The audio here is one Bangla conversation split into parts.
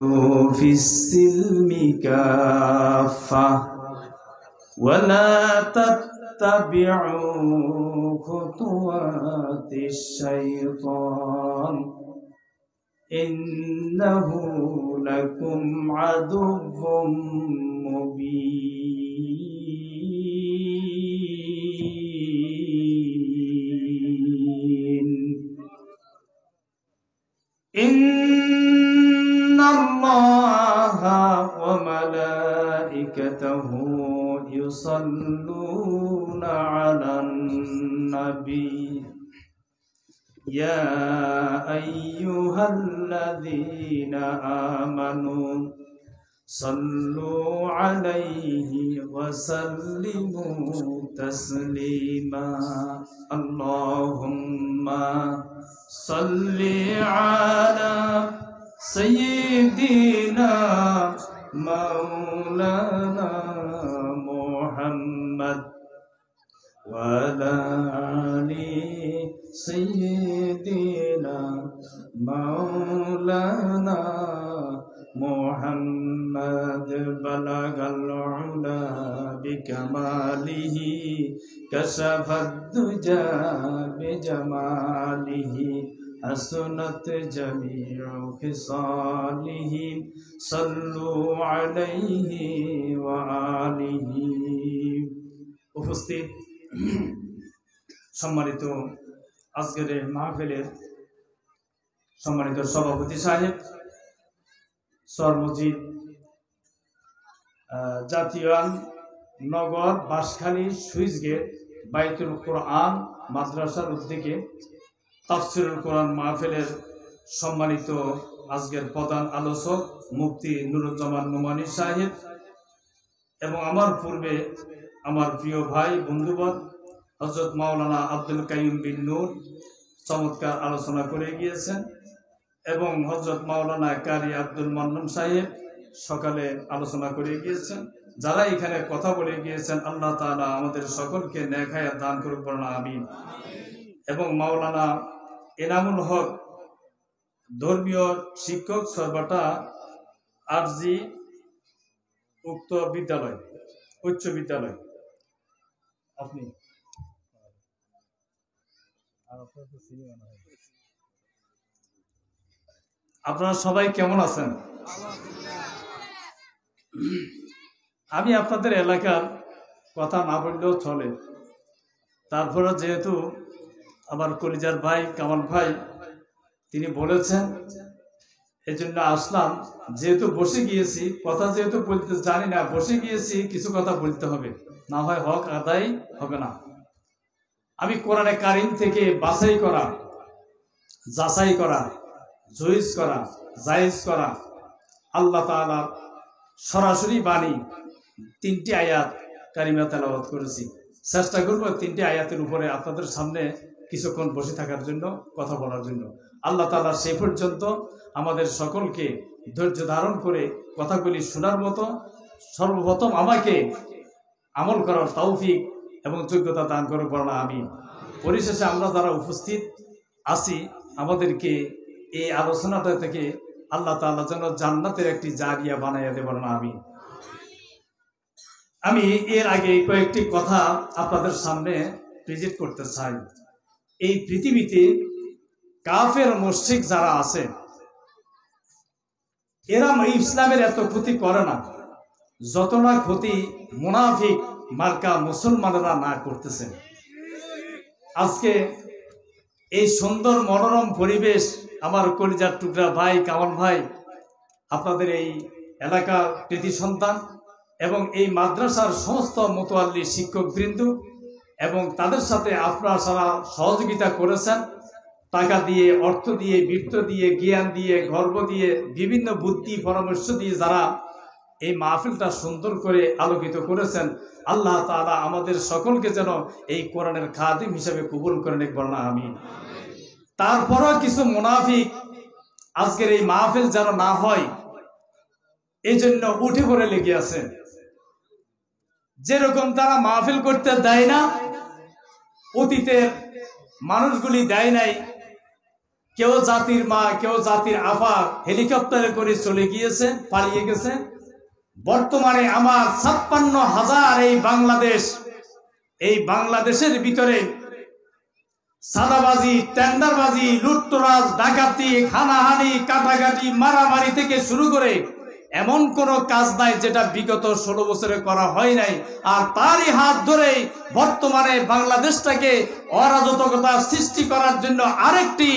في السلم كافة ولا تتبعوا خطوات الشيطان إنه لكم عدو مبين إن الله وملائكته يصلون على النبي يا أيها الذين آمنوا صلوا عليه وسلموا تسليما اللهم صل على سيدنا مولانا محمد وعلى آل سيدنا مولانا محمد بلغ العلا بكماله كشف الدجى بجماله حسنت جميع خصاله صلوا عليه وآله উপস্থিত সম্মানিত আজকের মাহফিলের সম্মানিত সভাপতি সাহেব, সর মসজিদ জাতীয় নগর বাঁশখালী সুইচ গেট বাইতুল কোরআন মাদ্রাসার উদ্যোগে তাফসিরুল কোরআন মাহফিলের সম্মানিত আজকের প্রধান আলোচক মুফতি নুরুজ্জামান নোমানী সাহেব এবং আমার পূর্বে আমার প্রিয় ভাই বন্ধুবর হযরত মাওলানা আব্দুল কাইয়ুম বিন নূর চমৎকার আলোচনা করে গিয়েছেন এবং হযরত মাওলানা কারি আব্দুল মান্নান সাহেব সকালে আলোচনা করে গিয়েছেন। যারা এখানে কথা বলে গিয়েছেন আল্লাহ তাআলা আমাদের সকলকে নেক হায়াত দান করুক, বলুন আমিন। এবং মাওলানা এনামুল হক ধর্মীয় শিক্ষক সর্বটা আরজি উক্ত বিদ্যালয় উচ্চ বিদ্যালয়, আপনি আপনারা সবাই কেমন আছেন? আমি আপনাদের এলাকার কথা না বললেও চলে, তারপরে যেহেতু আমার কলিজার ভাই কামাল ভাই তিনি বলেছেন এই জন্য আসলাম। যেহেতু বসে গিয়েছি, কথা যেহেতু বলতে জানি না, বসে গিয়েছি, কিছু কথা বলতে হবে, না হয় হক আদায় হবে না। আমি কোরআনে কারিম থেকে বাছাই করা, যাচাই করা, জয়ীজ করা, জায়েজ করা আল্লাহ তাআলার সরাসরি বাণী 3টি আয়াত কারিমা তেলাওয়াত করেছি। চেষ্টা করব 3টি আয়াতের উপরে আপনাদের সামনে কিছুক্ষণ বসে থাকার জন্য, কথা বলার জন্য। আল্লাহ তাআলা সেই পর্যন্ত আমাদের সকলকে ধৈর্য ধারণ করে কথাগুলি শোনার মতো সর্বপ্রথম আমাকে আমল করার তৌফিক এবং যোগ্যতা দান করে, বলুন আমিন। পরিশেষে আমরা যারা উপস্থিত আছি আমাদেরকে এই আলোচনাটা থেকে আল্লাহ তাআলা যেন জান্নাতের একটি জারিয়া বানাইয়া দেন, বলুন আমিন। আমি এর আগে কয়েকটি কথা আপনাদের সামনে প্রেজেন্ট করতে চাই। এই পৃথিবীতে কাফের মুশরিক যারা আছে এরা ইসলামের এত ক্ষতি করে না যত না ক্ষতি মুনাফিক মার্কা মুসলমানেরা না করতেছে। আজকে এই সুন্দর মনোরম পরিবেশ, আমার কলিজার টুকরা ভাই কামাল ভাই, আপনাদের এই এলাকার কৃতি সন্তান এবং এই মাদ্রাসার সমস্ত মুতাল্লি শিক্ষকবৃন্দ এবং তাদের সাথে আপনারা সারা সহযোগিতা করেছেন, টাকা দিয়ে, অর্থ দিয়ে, বৃত্ত দিয়ে, জ্ঞান দিয়ে, গর্ব দিয়ে, বিভিন্ন বুদ্ধি পরামর্শ দিয়ে যারা এই মাহফিলটা সুন্দর করে আলোকিত করেছেন, আল্লাহ তাআলা আমাদের সকলকে যেন এই কোরআনের খাদিম হিসেবে কবুল করে নেক, বলুন আমিন। তারপরও কিছু মুনাফিক আজকের এই মাহফিল যেন না হয় এই জন্য উঠে পড়ে লেগে আছে। যেরকম তারা মাহফিল করতে দেয় না, অতীতের মানুষগুলি দেয় নাই, কেউ জাতির মা, কেউ জাতির আফা হেলিকপ্টারে করে চলে গিয়েছে, পালিয়ে গেছে। বর্তমানে আমার 56,000 এই বাংলাদেশের ভিতরে সাদাবাজি, টেন্ডারবাজি, লুটতরাজ, ডাকাতি, হানাহানি, কাটাকাটি, মারামারি থেকে শুরু করে এমন কোনো কাজ নাই যেটা বিগত 16 বছরে করা হয় নাই। আর তারই হাত ধরে বর্তমানে বাংলাদেশটাকে অরাজকতা সৃষ্টি করার জন্য আরেকটি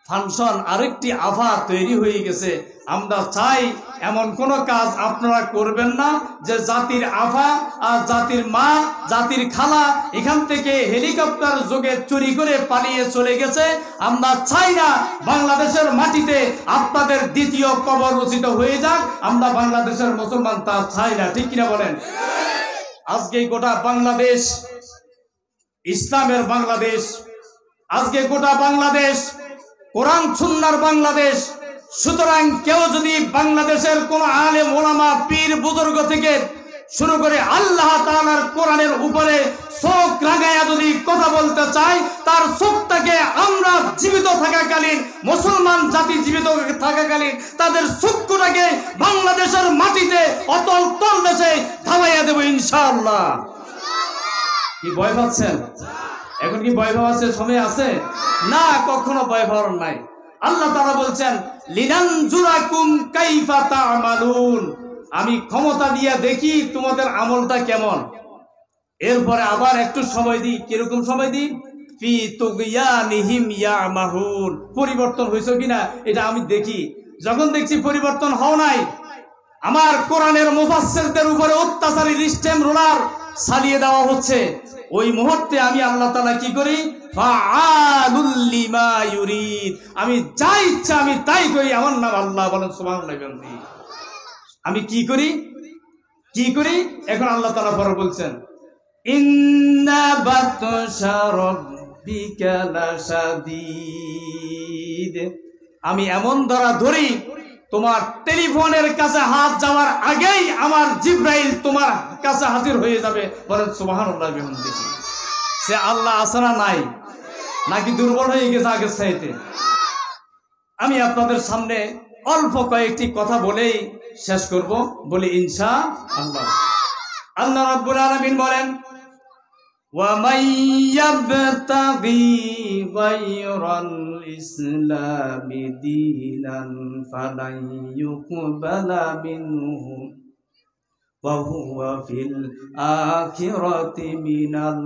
ফাংশন, আরেকটি আভা তৈরি হয়ে গেছে। আমরা চাই এমন কোন কাজ আপনারা করবেন না যে জাতির আভা আর জাতির মা, জাতির খালা এখান থেকে হেলিকপ্টার যোগে চুরি করে পালিয়ে চলে গেছে। আমরা চাই না বাংলাদেশের মাটিতে আপনাদের দ্বিতীয় কবর রচিত হয়ে যাক। আমরা বাংলাদেশের মুসলমান তা চাই না, ঠিক কিনা বলেন? আজকে গোটা বাংলাদেশ ইসলামের বাংলাদেশ, আজকে গোটা বাংলাদেশ কোরআন সুন্নাহর বাংলাদেশ। সুতরাং কেউ যদি বাংলাদেশের কোন আলেম ওলামা, পীর বুজুর্গ থেকে শুরু করে আল্লাহ তাআলার কোরআনের উপরে চোখ রাগায়া যদি কথা বলতে চায়, তার চোখটাকে আমরা জীবিত থাকাকালীন, মুসলমান জাতি জীবিত থাকাকালীন তাদের চক্ষুটাকে বাংলাদেশের মাটিতে অতল তল দেশে ধাবাইয়া দেব ইনশাআল্লাহ। কি ভয় পাচ্ছেন? এখন কি ভয় পাওয়ার সময় আছে? না, কখনো ভয় পাওয়ার নাই। আল্লাহ তাআলা বলছেন লিনানজুরাকুম কাইফা তা'মালুন, আমি ক্ষমতা দিয়ে দেখি তোমাদের আমলটা কেমন। এরপরে আবার একটু সময় দিই। কিরকম সময় দিই? ফি তুগয়ানিহিম ইয়ামাহুন, পরিবর্তন হয়েছে কিনা এটা আমি দেখি। যখন দেখছি পরিবর্তন হও নাই, আমার কোরআনের মুফাসসিরদের উপরে অত্যাচারী সিস্টেম রোলার চালিয়ে দেওয়া হচ্ছে, ওই মুহূর্তে আমি আল্লাহ তাআলা কি করি? ফাআলুল লিমা ইউরিদ, আমি যা ইচ্ছা আমি তাই করি। আমার নাম আল্লাহ, বলেন সুবহানাল্লাহ। আমি কি করি? এখন আল্লাহ তাআলা পরে বলছেন ইন্না বাতশা রাব্বিকা লাশাদীদ, আমি এমন ধরি তোমার টেলিফোনের কাছে হাত যাওয়ার আগেই আমার জিব্রাইল তোমার কাছে হাজির হয়ে যাবে। বলেন সুবহানাল্লাহ। সে আল্লাহ আছে না নাই? নাকি দুর্বল হয়ে গেছে আগের চাইতে? আমি আপনাদের সামনে অল্প কয়েকটি কথা বলেই শেষ করব, বলি ইনশাআল্লাহ। আল্লাহ রাব্বুল আলামিন বলেন ওয়া মাইয়াবতাগি গায়রাল ইসলামি দীনান ফালাই ইউকবালা মিনহু ওয়া হুয়া ফিল আখিরাতি মিনাল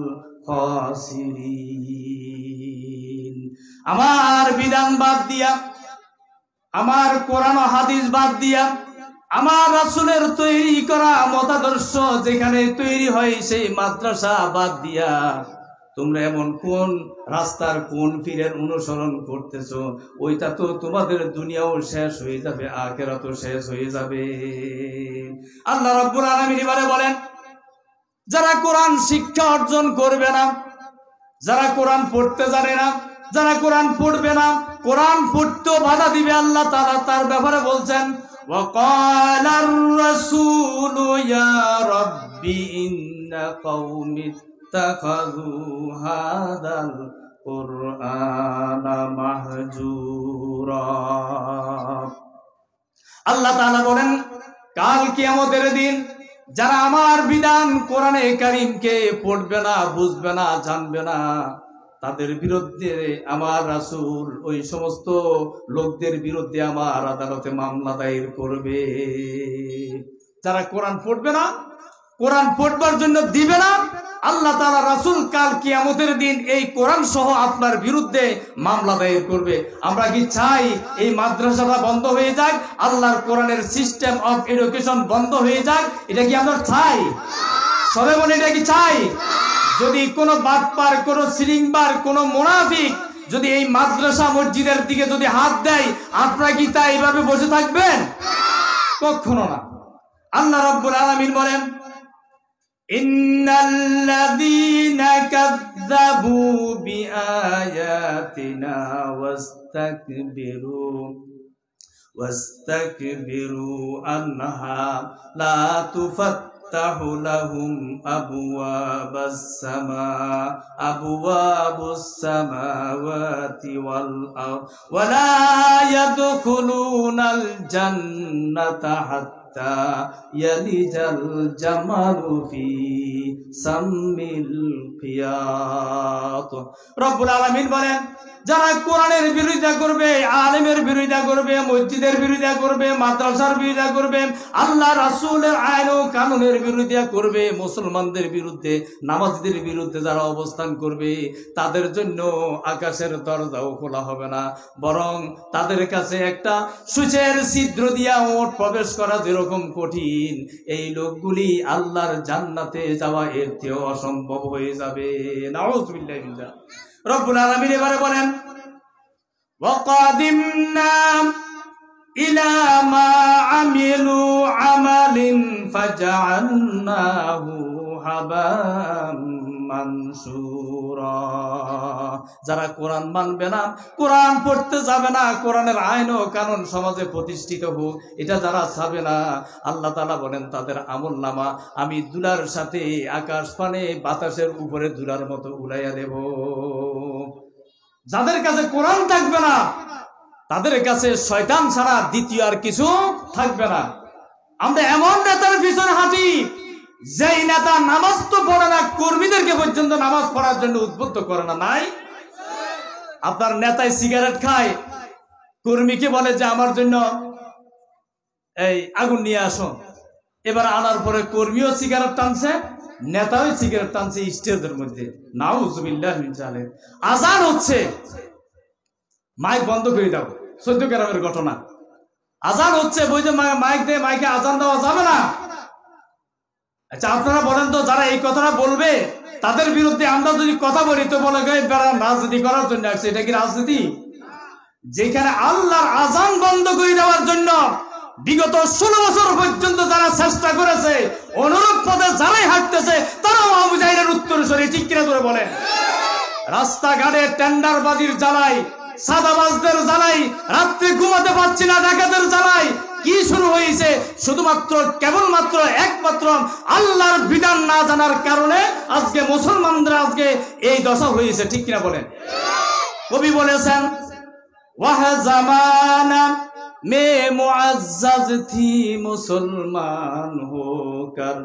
খাসিরিন। আমার বিধান বাদ দিয়া, আমার কোরআন ও হাদিস বাদ দিয়া, আমার রাসূলের তৈরি করা মতাদর্শ যেখানে তৈরি হয় সেই মাদ্রাসা বাদ দিয়া তোমরা এমন কোন রাস্তার কোন পীরের অনুসরণ করতেছো, ওইটা তো তোমাদের দুনিয়াও শেষ হয়ে যাবে, আখিরাতও শেষ হয়ে যাবে। আল্লাহ রাব্বুল আলামিন এবারে বলেন যারা কোরআন শিক্ষা অর্জন করবে না, যারা কোরআন পড়তে জানে না, যারা কোরআন পড়বে না, কোরআন পড়তেও বাধা দিবে, আল্লাহ তাআলা তার ব্যাপারে বলছেন وقال الرسول يا رب إن قوم اتخذوا هذا القرآن مهجورا। আল্লাহ তাআলা বলেন কাল কিয়ামতের দিন যারা আমার বিধান কোরআনে কারীমকে পড়বে না, বুঝবে না, জানবে না, তাদের বিরুদ্ধে আমার রাসূল ওই সমস্ত লোকদের বিরুদ্ধে আমার আদালতে মামলা দায়ের করবে। যারা কোরআন পড়বে না, কোরআন পড়বার জন্য দিবে না, আল্লাহ তাআলা রাসূল কাল কিয়ামতের দিন এই কোরআন সহ আপনার বিরুদ্ধে মামলা দায়ের করবে। আমরা কি চাই এই মাদ্রাসাটা বন্ধ হয়ে যাক, আল্লাহর কোরআনের সিস্টেম অফ এডুকেশন বন্ধ হয়ে যাক? এটা কি আমরা চাই? সবাই বলে এটা কি চাই? যদি কোনো বাটপার, কোনো সিলিংবার, কোনো মুনাফিক যদি এই মাদ্রাসা মসজিদের দিকে যদি হাত দেয়, আপনারা কি তা এইভাবে বসে থাকবেন? কখনো না। আল্লাহ রাব্বুল আলামিন বলেন ইন্নাল্লাযীনা কাযযাবু বিআয়াতিনা ওয়াস্তাকবিরু আনহা লা ফাফতাহু লাহুম আবওয়াবাস সামাওয়াতি ওয়াল আরদ ওয়া লা ইয়াদখুলুনাল জান্নাতা হাত্তা ইয়ালিজাল জামালু ফি সাম্মিল খিয়াত। রব্বুল আলামিন বলেন, যারা কোরআনের বিরোধিতা করবে, আলেমের বিরোধিতা করবে, মসজিদের বিরোধিতা করবে, মাদ্রাসার বিরোধিতা করবে, আল্লাহ রাসূলের আইন ও কানুনের বিরোধিতা করবে, মুসলমানদের বিরুদ্ধে, নামাজীদের বিরুদ্ধে যারা অবস্থান করবে, তাদের জন্য আকাশের দরজাও খোলা হবে না, বরং তাদের কাছে একটা সূচের ছিদ্র দিয়া ওট প্রবেশ করা যেরকম কঠিন, এই লোকগুলি আল্লাহর জান্নাতে যাওয়া এর চেয়েও অসম্ভব হয়ে যাবে। নাউযুবিল্লাহি মিন যালিক। রব্বুল আলামিন এবারে বলেন, ওয়াকাদিমনা ইলা মা আমিলু আমালিন ফাজআলনাহু হাবাম মানসুরা। যারা কোরআন মানবে না, কোরআন পড়তে যাবে না, কোরআনের আইন ও কানুন সমাজে প্রতিষ্ঠিত হোক, এটা যারা চাবে না, আল্লাহ তাআলা বলেন তাদের আমলনামা আমি দুলার সাথে আকাশ পানে বাতাসের উপরে দুলার মতো উড়াইয়া দেব। যাদের কাছে কোরআন থাকবে না, তাদের কাছে শয়তান ছাড়া দ্বিতীয় আর কিছু থাকবে না। আমরা এমন নেতার পিছনে হাঁটি, যেই নেতা নামাজ তো পড়ে না, কর্মীদেরকে পর্যন্ত নামাজ পড়ার জন্য উদ্বুদ্ধ করে না। নাই, আপনার নেতায় সিগারেট খায়, কর্মীকে বলে যে আমার জন্য এই আগুন নিয়ে আসো, এবার আনার পরে কর্মীও সিগারেট টানছে, নেতাও সিগারেট টানছে স্টেজের মধ্যে। নাউযুবিল্লাহি মিন যালিক। আজান হচ্ছে, মাইক বন্ধ করে দাও, 14 গ্রামের ঘটনা। আজান হচ্ছে, বুঝে মাইক দিয়ে মাইকে আজান দেওয়া যাবে না। আচ্ছা আপনারা বলেন তো, যারা এই কথাটা বলবে তাদের বিরুদ্ধে আমরা যদি কথা বলি তো বলে রাজনীতি করার জন্য আসছে, এটা কি রাজনীতি? যেখানে আল্লাহর আজান বন্ধ করে দেওয়ার জন্য বিগত 16 বছর পর্যন্ত যারা চেষ্টা করেছে, অনুরূপ পথে যারাই হাঁটতেছে, তারাও আবু জাহেলের উত্তরসূরি, ঠিক কিনা করে বলেন? রাস্তাঘাটে টেন্ডারবাজির জ্বালাই, সাদাবাজদের জ্বালাই, রাত্রে ঘুমাতে পারছি না ডাকাতের জ্বালাই, কি শুরু হয়েছে? শুধুমাত্র কেবলমাত্র একমাত্র আল্লাহর বিধান না জানার কারণে আজকে মুসলমানদের আজকে এই দশা হয়েছে, ঠিক কিনা বলেন? কবি বলেছেন, ওয়াহ জামানা মে মুআজ্জাজ থি মুসলমান হোকর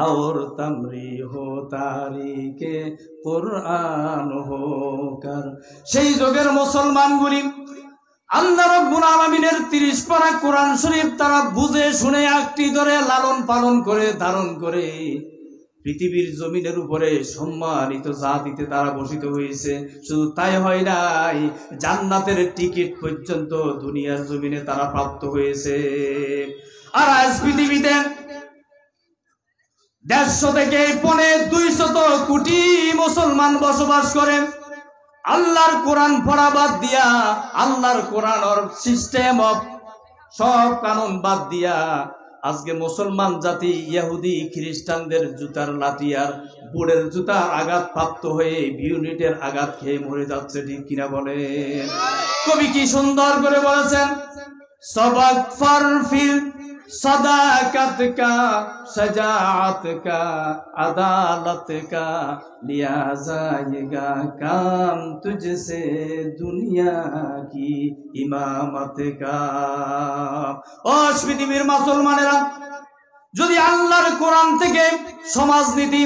और तमरी हो तारीखे कुरआन होकर। সেই যুগের মুসলমানগুলি আল্লাহ রাব্বুল আলামিনের 30 পারা কোরআন শরীফ তারা বুঝে শুনে আঁকড়ে ধরে লালন পালন করে ধারণ করে পৃথিবীর জমিনের উপরে সম্মানিত জাতিতে তারা বসিত হয়েছে। শুধু তাই হয় নাই, জান্নাতের টিকিট পর্যন্ত দুনিয়ার জমিনে তারা প্রাপ্ত হয়েছে। আর আজ পৃথিবীতে 150 থেকে 200 কোটি মুসলমান বসবাস করেন। আল্লাহর কোরআন পড়া বাদ দিয়া, আল্লাহর কোরআন আর সিস্টেম অফ সব কানুন বাদ দিয়া আজকে মুসলমান জাতি ইহুদি খ্রিস্টানদের জুতার লাঠি আর বোর্ডের জুতার আঘাত প্রাপ্ত হয়ে ইউনিটের আঘাত খেয়ে মরে যাচ্ছে, ঠিক কিনা বলেন? কবি কি সুন্দর করে বলেছেন, সবাক ফারফিল सदाकत का सजात का अदालत का लिया जाएगा काम तुझसे दुनिया की इमामत का। ও পৃথিবীর মুসলমানেরা, যদি আল্লাহর কোরআন থেকে সমাজনীতি,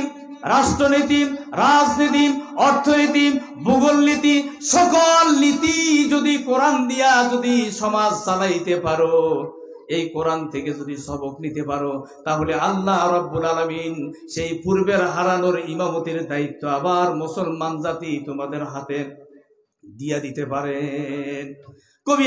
রাষ্ট্রনীতি, রাজনীতি, অর্থনীতি, ভূগোল নীতি, সকল নীতি যদি কোরআন দিয়া যদি সমাজ চালাইতে পারো, এই কোরআন থেকে যদি সবক নিতে পারো, তাহলে আল্লাহ রাব্বুল আলামিন সেই পূর্বের হারানোর ইমামতির দায়িত্ব আবার মুসলমান জাতি তোমাদের হাতে দিয়া দিতে পারেন। কবি